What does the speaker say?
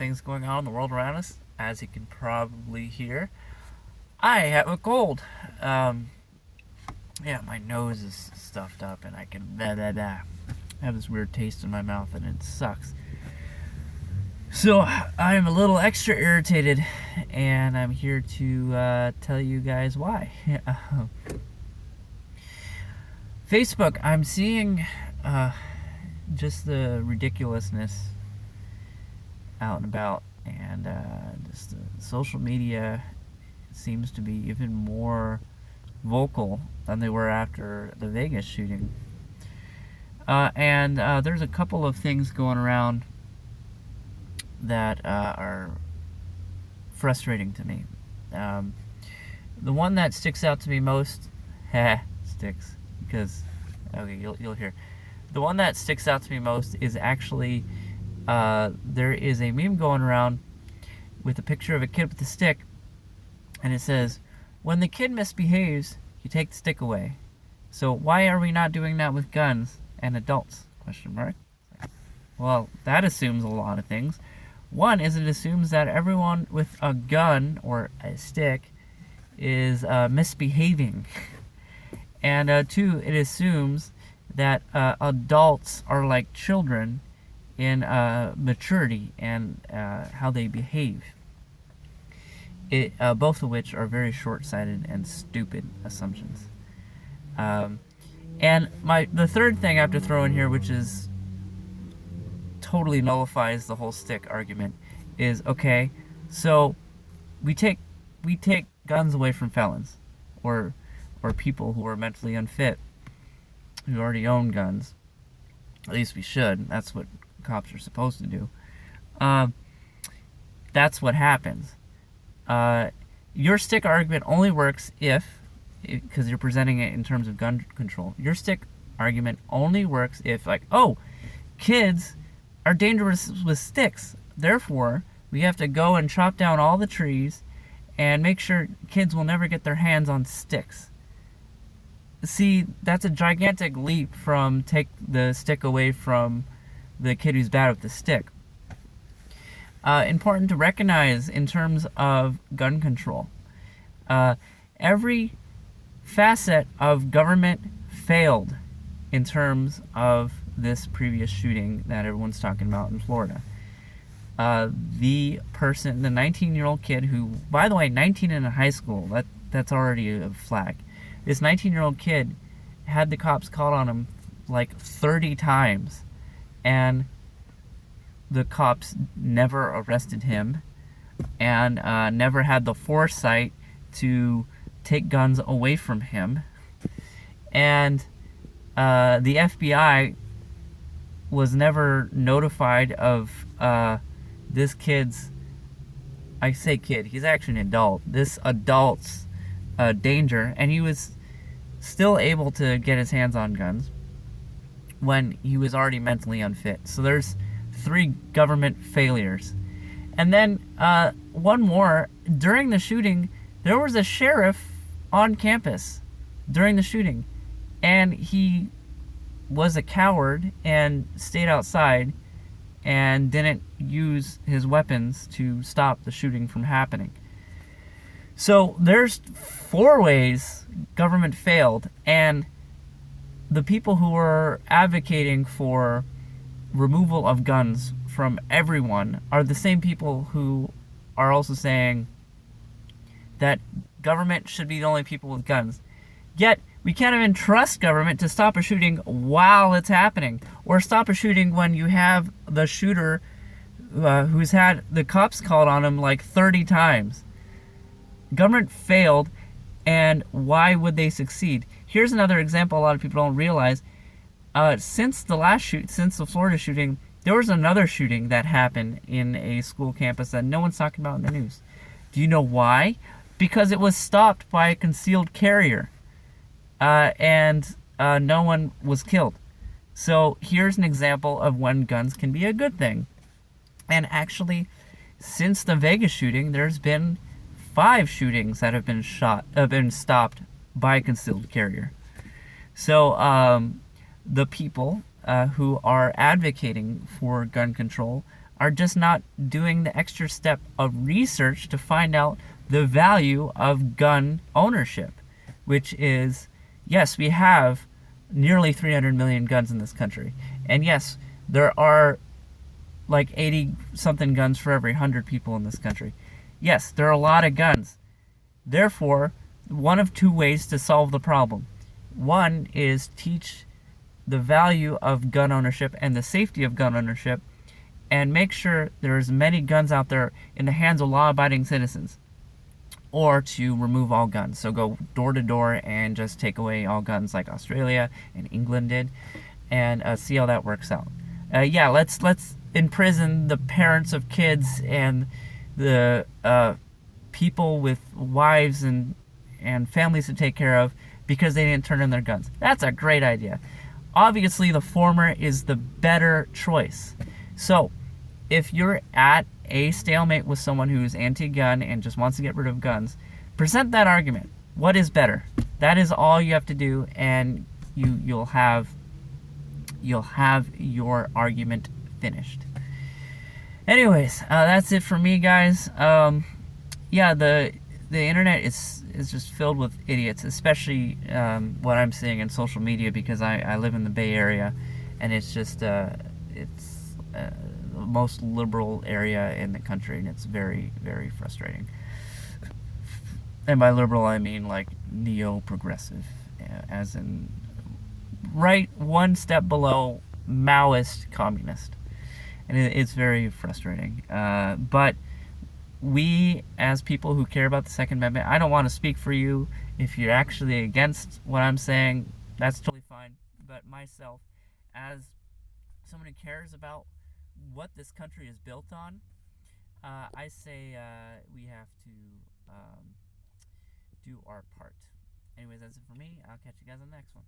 things going on in the world around us. As you can probably hear, I have a cold. Um, yeah, my nose is stuffed up and I can blah, blah, blah. I have this weird taste in my mouth and it sucks. So I'm a little extra irritated, and I'm here to tell you guys why. Facebook, I'm seeing just the ridiculousness out and about, and just social media seems to be even more vocal than they were after the Vegas shooting. And there's a couple of things going around that are frustrating to me. The one that sticks out to me most, sticks, because, okay, you'll hear. The one that sticks out to me most is actually, there is a meme going around with a picture of a kid with a stick, and it says, when the kid misbehaves, you take the stick away. So why are we not doing that with guns and adults? Question mark. Well, that assumes a lot of things. One is it assumes that everyone with a gun or a stick is misbehaving. And two, it assumes that adults are like children in maturity and how they behave. Both of which are very short-sighted and stupid assumptions. And the third thing I have to throw in here, which is totally nullifies the whole stick argument, is okay, so we take guns away from felons or people who are mentally unfit who already own guns. At least we should. That's what cops are supposed to do. That's what happens. Your stick argument only works because you're presenting it in terms of gun control. Your stick argument only works if, like, oh, kids are dangerous with sticks. Therefore, we have to go and chop down all the trees and make sure kids will never get their hands on sticks. See, that's a gigantic leap from take the stick away from the kid who's bad with the stick. Important to recognize in terms of gun control. Every facet of government failed in terms of this previous shooting that everyone's talking about in Florida. The 19-year-old kid who, by the way, 19 in a high school, that's already a flag. This 19-year-old kid had the cops called on him like 30 times, and the cops never arrested him and never had the foresight to take guns away from him. And the FBI was never notified of this kid's, I say kid, he's actually an adult, this adult's danger, and he was still able to get his hands on guns when he was already mentally unfit. So there's 3 government failures. And then one more, during the shooting, there was a sheriff on campus during the shooting, and he was a coward and stayed outside and didn't use his weapons to stop the shooting from happening. So there's 4 ways government failed, and the people who are advocating for removal of guns from everyone are the same people who are also saying that government should be the only people with guns. Yet, we can't even trust government to stop a shooting while it's happening, or stop a shooting when you have the shooter who's had the cops called on him like 30 times. Government failed, and why would they succeed? Here's another example a lot of people don't realize. Since the Florida shooting, there was another shooting that happened in a school campus that no one's talking about in the news. Do you know why? Because it was stopped by a concealed carrier. And no one was killed. So here's an example of when guns can be a good thing. And actually, since the Vegas shooting, there's been 5 shootings that have been stopped by a concealed carrier. So the people who are advocating for gun control are just not doing the extra step of research to find out the value of gun ownership, which is, yes, we have nearly 300 million guns in this country. And yes, there are like 80 something guns for every 100 people in this country. Yes, there are a lot of guns. Therefore, one of two ways to solve the problem. One is teach the value of gun ownership and the safety of gun ownership, and make sure there's many guns out there in the hands of law-abiding citizens, or to remove all guns. So go door to door and just take away all guns like Australia and England did, and see how that works out. Yeah, let's imprison the parents of kids and the people with wives and families to take care of because they didn't turn in their guns. That's a great idea. Obviously, the former is the better choice. So, if you're at a stalemate with someone who's anti-gun and just wants to get rid of guns, present that argument. What is better? That is all you have to do, and you'll have your argument finished. Anyways, that's it for me, guys. Yeah, the internet is just filled with idiots, especially what I'm seeing in social media, because I live in the Bay Area, and it's just it's the most liberal area in the country, and it's very, very frustrating. And by liberal, I mean like neo-progressive, as in right one step below Maoist communist. And it's very frustrating. But we, as people who care about the Second Amendment, I don't want to speak for you. If you're actually against what I'm saying, that's totally fine. But myself, as someone who cares about what this country is built on, I say we have to do our part. Anyways, that's it for me. I'll catch you guys on the next one.